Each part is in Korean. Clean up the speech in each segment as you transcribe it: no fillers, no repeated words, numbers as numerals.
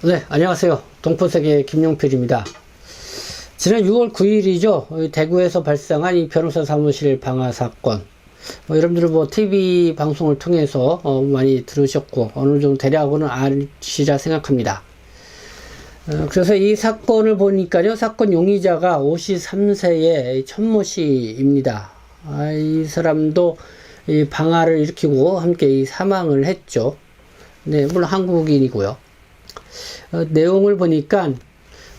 네, 안녕하세요. 동포세계 김용필입니다. 지난 6월 9일이죠. 대구에서 발생한 이 변호사 사무실 방화 사건. 여러분들은 TV 방송을 통해서 많이 들으셨고, 어느 정도 대략으로는 아시리라 생각합니다. 그래서 이 사건을 보니까요, 사건 용의자가 53세의 천모 씨입니다. 이 사람도 이 방화를 일으키고 함께 이 사망을 했죠. 네, 물론 한국인이고요. 내용을 보니까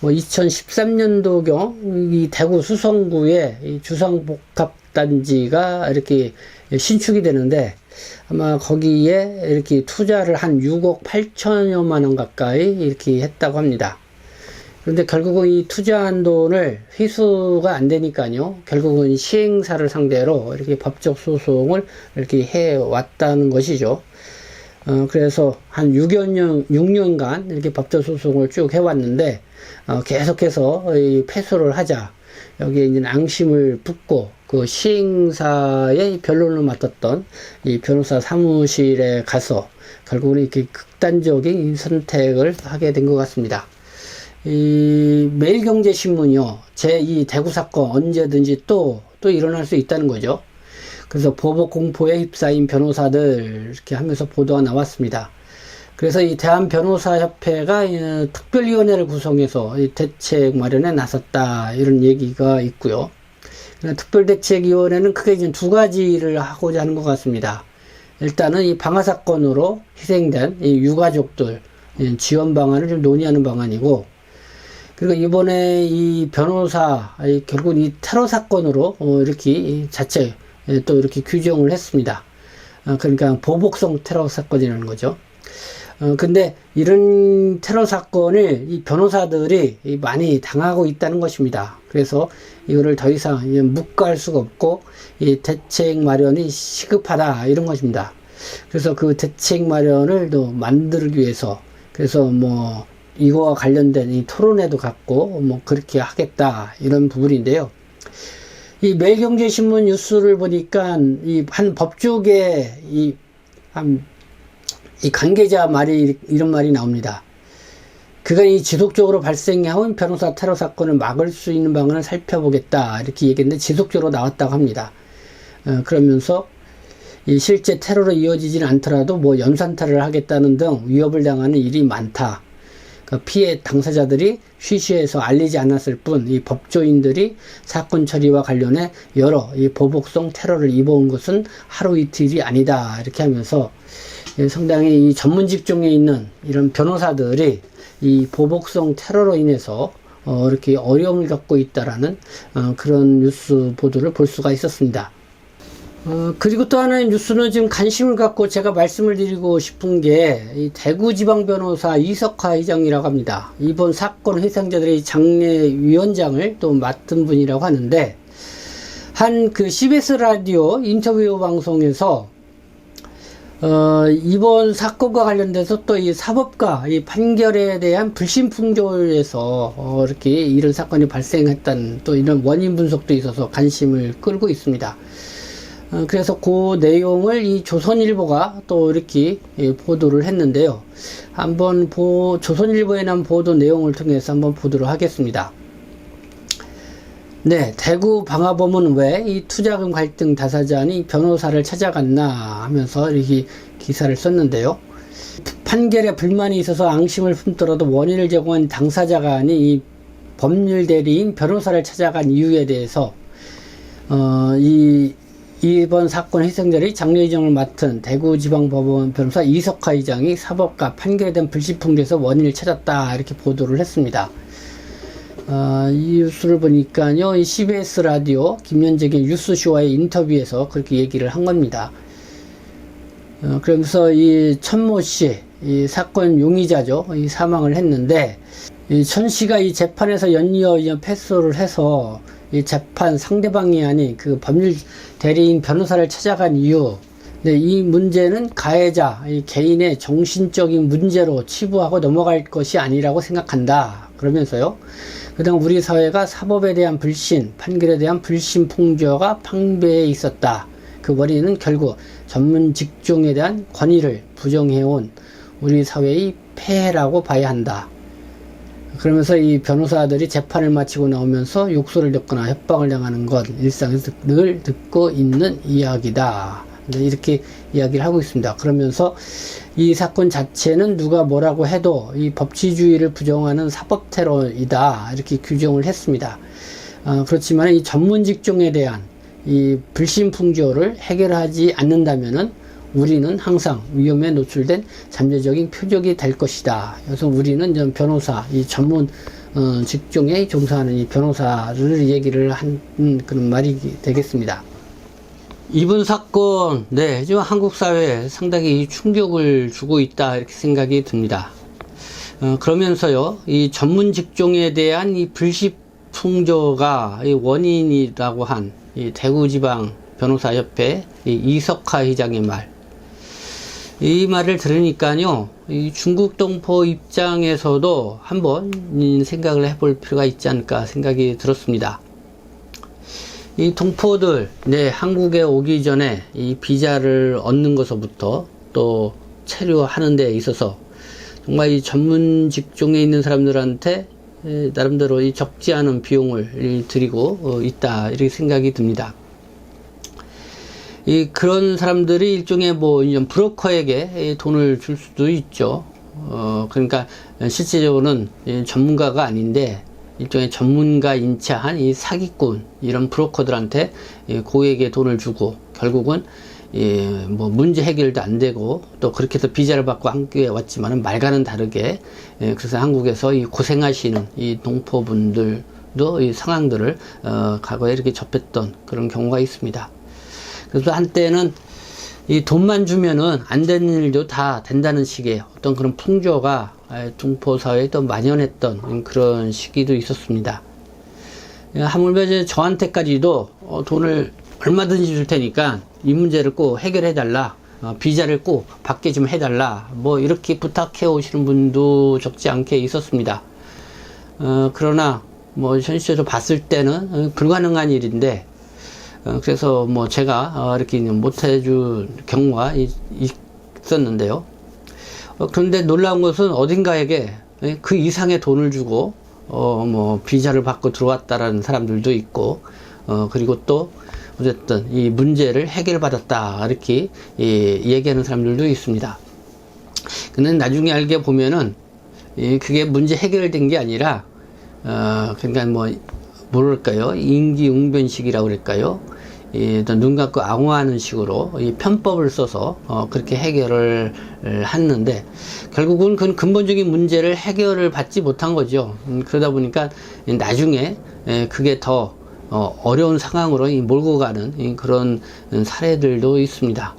2013년도경 이 대구 수성구에 이 주상복합단지가 이렇게 신축이 되는데, 아마 거기에 이렇게 투자를 한 6억 8천여만 원 가까이 이렇게 했다고 합니다. 그런데 결국은 이 투자한 돈을 회수가 안 되니까요, 결국은 시행사를 상대로 이렇게 법적 소송을 이렇게 해 왔다는 것이죠. 그래서 한 6년간 이렇게 법적 소송을 쭉 해왔는데, 계속해서 이 패소를 하자, 여기에 이제 앙심을 붙고, 그 시행사의 변론을 맡았던 이 변호사 사무실에 가서, 결국은 이렇게 극단적인 선택을 하게 된 것 같습니다. 이 매일경제신문이요, 제2 대구 사건 언제든지 또 일어날 수 있다는 거죠. 그래서 보복 공포에 휩싸인 변호사들 이렇게 하면서 보도가 나왔습니다. 그래서 이 대한변호사협회가 특별위원회를 구성해서 이 대책 마련에 나섰다, 이런 얘기가 있고요. 특별대책위원회는 크게 이제 두 가지를 하고자 하는 것 같습니다. 일단은 이 방화 사건으로 희생된 이 유가족들 지원 방안을 좀 논의하는 방안이고, 그리고 이번에 이 변호사 결국 이 테러 사건으로 이렇게 자체 또 이렇게 규정을 했습니다. 그러니까 보복성 테러 사건이라는 거죠. 근데 이런 테러 사건을 이 변호사들이 많이 당하고 있다는 것입니다. 그래서 이거를 더 이상 묵과할 수가 없고, 이 대책 마련이 시급하다, 이런 것입니다. 그래서 그 대책 마련을 또 만들기 위해서, 그래서 이거와 관련된 이 토론회도 갖고 그렇게 하겠다, 이런 부분인데요. 이 매일경제신문 뉴스를 보니까 이 한 법조계 이 관계자 말이 이런 말이 나옵니다. 그가 이 지속적으로 발생해온 변호사 테러 사건을 막을 수 있는 방안을 살펴보겠다, 이렇게 얘기했는데 지속적으로 나왔다고 합니다. 그러면서 이 실제 테러로 이어지지는 않더라도 연산타를 하겠다는 등 위협을 당하는 일이 많다. 피해 당사자들이 쉬쉬해서 알리지 않았을 뿐, 이 법조인들이 사건 처리와 관련해 여러 이 보복성 테러를 입어온 것은 하루 이틀이 아니다, 이렇게 하면서 상당히 이 전문 직종에 있는 이런 변호사들이 이 보복성 테러로 인해서 이렇게 어려움을 겪고 있다라는 그런 뉴스 보도를 볼 수가 있었습니다. 그리고 또 하나의 뉴스는 지금 관심을 갖고 제가 말씀을 드리고 싶은 게, 이 대구지방변호사 이석화 회장이라고 합니다. 이번 사건 희생자들의 장례위원장을 또 맡은 분이라고 하는데, 한 CBS 라디오 인터뷰 방송에서 이번 사건과 관련돼서 또 이 사법가 이 판결에 대한 불신풍조에서 이렇게 이런 사건이 발생했다는 또 이런 원인 분석도 있어서 관심을 끌고 있습니다. 그래서 그 내용을 이 조선일보가 또 이렇게 보도를 했는데요. 한번 조선일보에 난 보도 내용을 통해서 한번 보도록 하겠습니다. 네, 대구 방화범은 왜 이 투자금 갈등 다사자니 변호사를 찾아갔나 하면서 이렇게 기사를 썼는데요. 판결에 불만이 있어서 앙심을 품더라도 원인을 제공한 당사자가 아닌 이 법률 대리인 변호사를 찾아간 이유에 대해서 이번 사건 희생자의 장례의정을 맡은 대구지방법원 변호사 이석화 의장이 사법가 판결에 대한 불신풍조에서 원인을 찾았다, 이렇게 보도를 했습니다. 이 뉴스를 보니까요, 이 CBS 라디오 김연재의 뉴스쇼와의 인터뷰에서 그렇게 얘기를 한 겁니다. 그러면서 이 천모 씨, 이 사건 용의자죠, 이 사망을 했는데, 이 천 씨가 이 재판에서 연이어 패소를 해서 이 재판 상대방이 아닌 그 법률 대리인 변호사를 찾아간 이유, 네, 이 문제는 가해자 이 개인의 정신적인 문제로 치부하고 넘어갈 것이 아니라고 생각한다, 그러면서요, 그다음 우리 사회가 사법에 대한 불신, 판결에 대한 불신풍조가 팽배해 있었다. 그 원인은 결국 전문 직종에 대한 권위를 부정해온 우리 사회의 폐해라고 봐야 한다. 그러면서 이 변호사들이 재판을 마치고 나오면서 욕설을 듣거나 협박을 당하는 것 일상에서 늘 듣고 있는 이야기다. 이렇게 이야기를 하고 있습니다. 그러면서 이 사건 자체는 누가 뭐라고 해도 이 법치주의를 부정하는 사법 테러이다. 이렇게 규정을 했습니다. 그렇지만 이 전문 직종에 대한 이 불신풍조를 해결하지 않는다면은 우리는 항상 위험에 노출된 잠재적인 표적이 될 것이다. 그래서 우리는 좀 변호사, 이 전문 직종에 종사하는 이 변호사를 얘기를 한 그런 말이 되겠습니다. 이번 사건, 네, 지금 한국 사회에 상당히 충격을 주고 있다 이렇게 생각이 듭니다. 그러면서요, 이 전문 직종에 대한 이 불신풍조가 이 원인이라고 한 이 대구지방 변호사협회 이 이석하 회장의 말. 이 말을 들으니까요, 이 중국 동포 입장에서도 한번 생각을 해볼 필요가 있지 않을까 생각이 들었습니다. 이 동포들, 네, 한국에 오기 전에 이 비자를 얻는 것부터 또 체류하는 데 있어서 정말 이 전문 직종에 있는 사람들한테 나름대로 이 적지 않은 비용을 들이고 있다 이렇게 생각이 듭니다. 그런 사람들이 일종의 뭐 브로커에게 돈을 줄 수도 있죠. 그러니까 실제적으로는 전문가가 아닌데 일종의 전문가 인차한 이 사기꾼 이런 브로커들한테 고액의 돈을 주고 결국은 뭐 문제 해결도 안 되고 또 그렇게 해서 비자를 받고 한국에 왔지만은 말과는 다르게 그래서 한국에서 이 고생하시는 이 동포분들도 이 상황들을 과거에 이렇게 접했던 그런 경우가 있습니다. 그래서 한때는 이 돈만 주면은 안 되는 일도 다 된다는 식의 어떤 그런 풍조가 동포 사회에 또 만연했던 그런 시기도 있었습니다. 하물며 이제 저한테까지도 돈을 얼마든지 줄 테니까 이 문제를 꼭 해결해 달라, 비자를 꼭 받게 좀 해달라, 뭐 이렇게 부탁해 오시는 분도 적지 않게 있었습니다. 그러나 뭐 현실적으로 봤을 때는 불가능한 일인데 그래서 뭐 제가 이렇게 못해줄 경우가 있었는데요. 그런데 놀라운 것은 어딘가에게 그 이상의 돈을 주고 뭐 비자를 받고 들어왔다라는 사람들도 있고 그리고 또 어쨌든 이 문제를 해결받았다 이렇게 얘기하는 사람들도 있습니다. 근데 나중에 알게 보면은 그게 문제 해결된 게 아니라 그러니까 뭐 뭐랄까요, 임기응변식이라고 그럴까요? 눈 감고 앙호하는 식으로 이 편법을 써서 그렇게 해결을 했는데 결국은 그 근본적인 문제를 해결을 받지 못한 거죠. 그러다 보니까 나중에 그게 더 어려운 상황으로 몰고 가는 그런 사례들도 있습니다.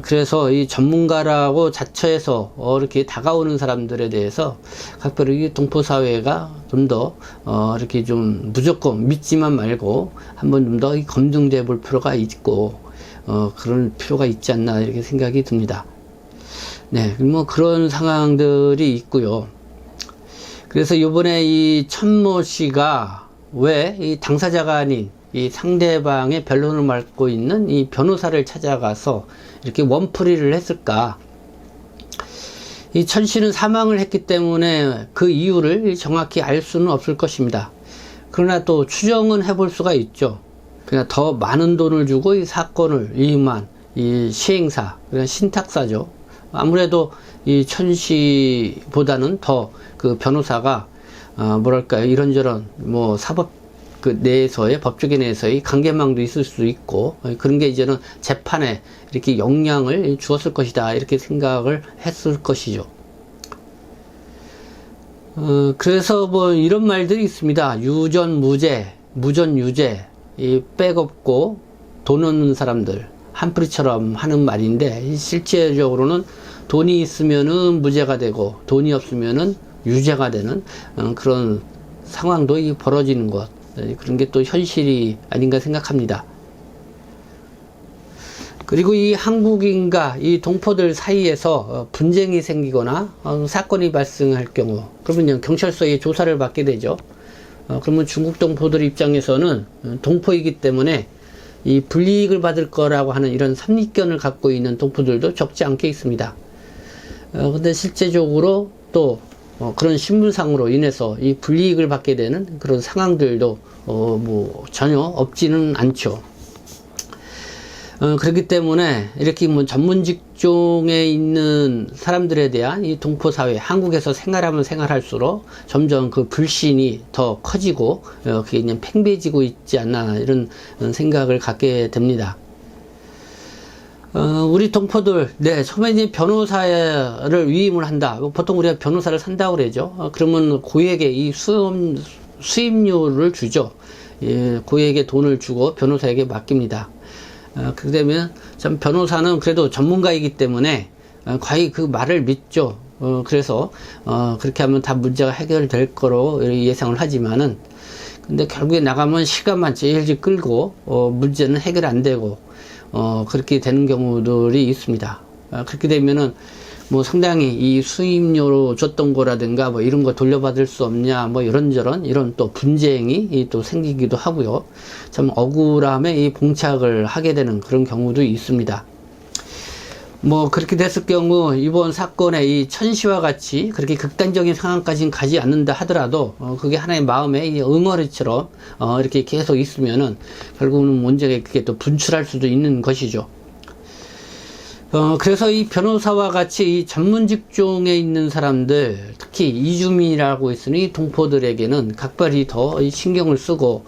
그래서 이 전문가라고 자처해서 이렇게 다가오는 사람들에 대해서 각별히 동포사회가 좀 더 이렇게 좀 무조건 믿지만 말고 한번 좀 더 검증돼 볼 필요가 있고 그런 필요가 있지 않나 이렇게 생각이 듭니다. 네, 뭐 그런 상황들이 있고요. 그래서 이번에 이 천모 씨가 왜 이 당사자가 아닌 이 상대방의 변론을 맡고 있는 이 변호사를 찾아가서 이렇게 원풀이를 했을까? 이 천 씨는 사망을 했기 때문에 그 이유를 정확히 알 수는 없을 것입니다. 그러나 또 추정은 해볼 수가 있죠. 그냥 더 많은 돈을 주고 이 사건을 임한 이 시행사, 그냥 신탁사죠. 아무래도 이 천 씨보다는 더 그 변호사가 뭐랄까요, 이런저런 뭐 사법 그 내에서의 법조계 내에서의 관계망도 있을 수 있고 그런 게 이제는 재판에 이렇게 영향을 주었을 것이다 이렇게 생각을 했을 것이죠. 그래서 뭐 이런 말들이 있습니다. 유전무죄, 무전유죄, 이 백없고 돈 없는 사람들 한풀이처럼 하는 말인데 실제적으로는 돈이 있으면은 무죄가 되고 돈이 없으면은 유죄가 되는 그런 상황도 벌어지는 것, 그런 게 또 현실이 아닌가 생각합니다. 그리고 이 한국인과 이 동포들 사이에서 분쟁이 생기거나 사건이 발생할 경우 그러면 경찰서에 조사를 받게 되죠. 그러면 중국 동포들 입장에서는 동포이기 때문에 이 불이익을 받을 거라고 하는 이런 선입견을 갖고 있는 동포들도 적지 않게 있습니다. 근데 실제적으로 또 그런 신분상으로 인해서 이 불이익을 받게 되는 그런 상황들도 뭐 전혀 없지는 않죠. 그렇기 때문에 이렇게 뭐 전문 직종에 있는 사람들에 대한 이 동포사회, 한국에서 생활하면 생활할수록 점점 그 불신이 더 커지고 그게 그냥 팽배해지고 있지 않나, 이런 생각을 갖게 됩니다. 우리 동포들, 처음에 이제 변호사를 위임을 한다. 보통 우리가 변호사를 산다고 그러죠. 그러면 고액의 이 수임료를 주죠. 예, 고액의 돈을 주고 변호사에게 맡깁니다. 그렇게 되면 참 변호사는 그래도 전문가이기 때문에 거의 그 말을 믿죠. 그래서 그렇게 하면 다 문제가 해결될 거로 예상을 하지만은, 근데 결국에 나가면 시간만 제일 끌고 문제는 해결 안 되고 그렇게 되는 경우들이 있습니다. 그렇게 되면은 뭐 상당히 이 수임료로 줬던 거라든가 뭐 이런 거 돌려받을 수 없냐, 뭐 이런저런 이런 또 분쟁이 또 생기기도 하고요. 참 억울함에 이 봉착을 하게 되는 그런 경우도 있습니다. 뭐 그렇게 됐을 경우 이번 사건의 이 천시와 같이 그렇게 극단적인 상황까지는 가지 않는다 하더라도 그게 하나의 마음의 응어리처럼 이렇게 계속 있으면은 결국은 문제가 그게 또 분출할 수도 있는 것이죠. 그래서 이 변호사와 같이 이 전문 직종에 있는 사람들, 특히 이주민이라고 있으니 동포들에게는 각별히 더 신경을 쓰고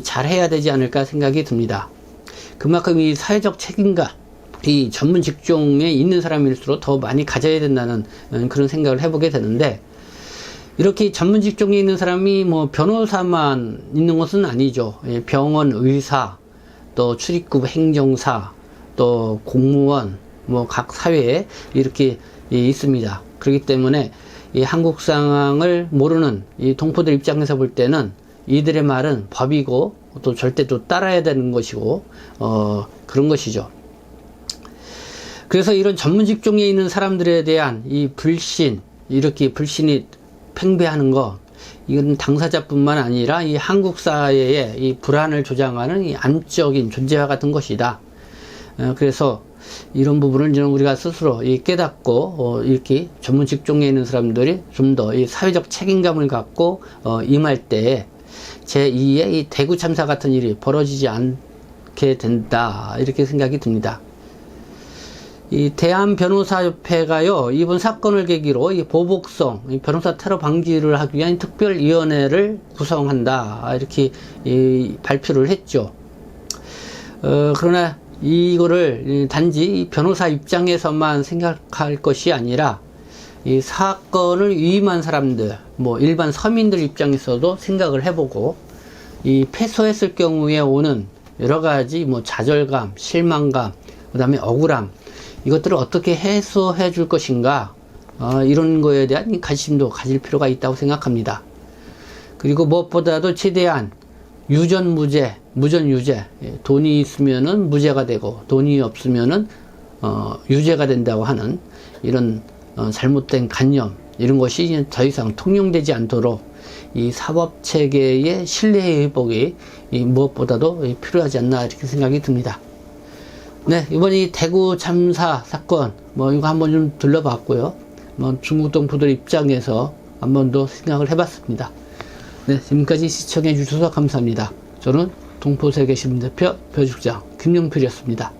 잘해야 되지 않을까 생각이 듭니다. 그만큼 이 사회적 책임감, 이 전문 직종에 있는 사람일수록 더 많이 가져야 된다는 그런 생각을 해보게 되는데, 이렇게 전문 직종에 있는 사람이 뭐 변호사만 있는 것은 아니죠. 병원 의사, 또 출입국 행정사, 또 공무원, 뭐 각 사회에 이렇게 있습니다. 그렇기 때문에 이 한국 상황을 모르는 이 동포들 입장에서 볼 때는 이들의 말은 법이고 또 절대 또 따라야 되는 것이고 그런 것이죠. 그래서 이런 전문 직종에 있는 사람들에 대한 이 불신, 이렇게 불신이 팽배하는 거, 이건 당사자뿐만 아니라 이 한국 사회의 이 불안을 조장하는 이 암적인 존재와 같은 것이다. 그래서 이런 부분을 우리가 스스로 깨닫고 이렇게 전문 직종에 있는 사람들이 좀 더 이 사회적 책임감을 갖고 임할 때 제2의 이 대구 참사 같은 일이 벌어지지 않게 된다, 이렇게 생각이 듭니다. 이 대한변호사협회가요, 이번 사건을 계기로 이 보복성, 이 변호사 테러 방지를 하기 위한 특별위원회를 구성한다, 이렇게 발표를 했죠. 그러나 이거를 단지 변호사 입장에서만 생각할 것이 아니라 이 사건을 위임한 사람들, 뭐 일반 서민들 입장에서도 생각을 해보고, 이 패소했을 경우에 오는 여러 가지 뭐 좌절감, 실망감, 그 다음에 억울함, 이것들을 어떻게 해소해 줄 것인가, 이런 거에 대한 관심도 가질 필요가 있다고 생각합니다. 그리고 무엇보다도 최대한 유전무죄, 무전유죄, 돈이 있으면은 무죄가 되고 돈이 없으면은 유죄가 된다고 하는 이런 잘못된 관념, 이런 것이 더 이상 통용되지 않도록 이 사법체계의 신뢰 회복이 무엇보다도 필요하지 않나, 이렇게 생각이 듭니다. 네, 이번 이 대구 참사 사건 뭐 이거 한번 좀 둘러봤고요. 뭐 중국 동포들 입장에서 한번 더 생각을 해봤습니다. 네, 지금까지 시청해 주셔서 감사합니다. 저는 동포세계신문 대표 표직장 김영필이었습니다.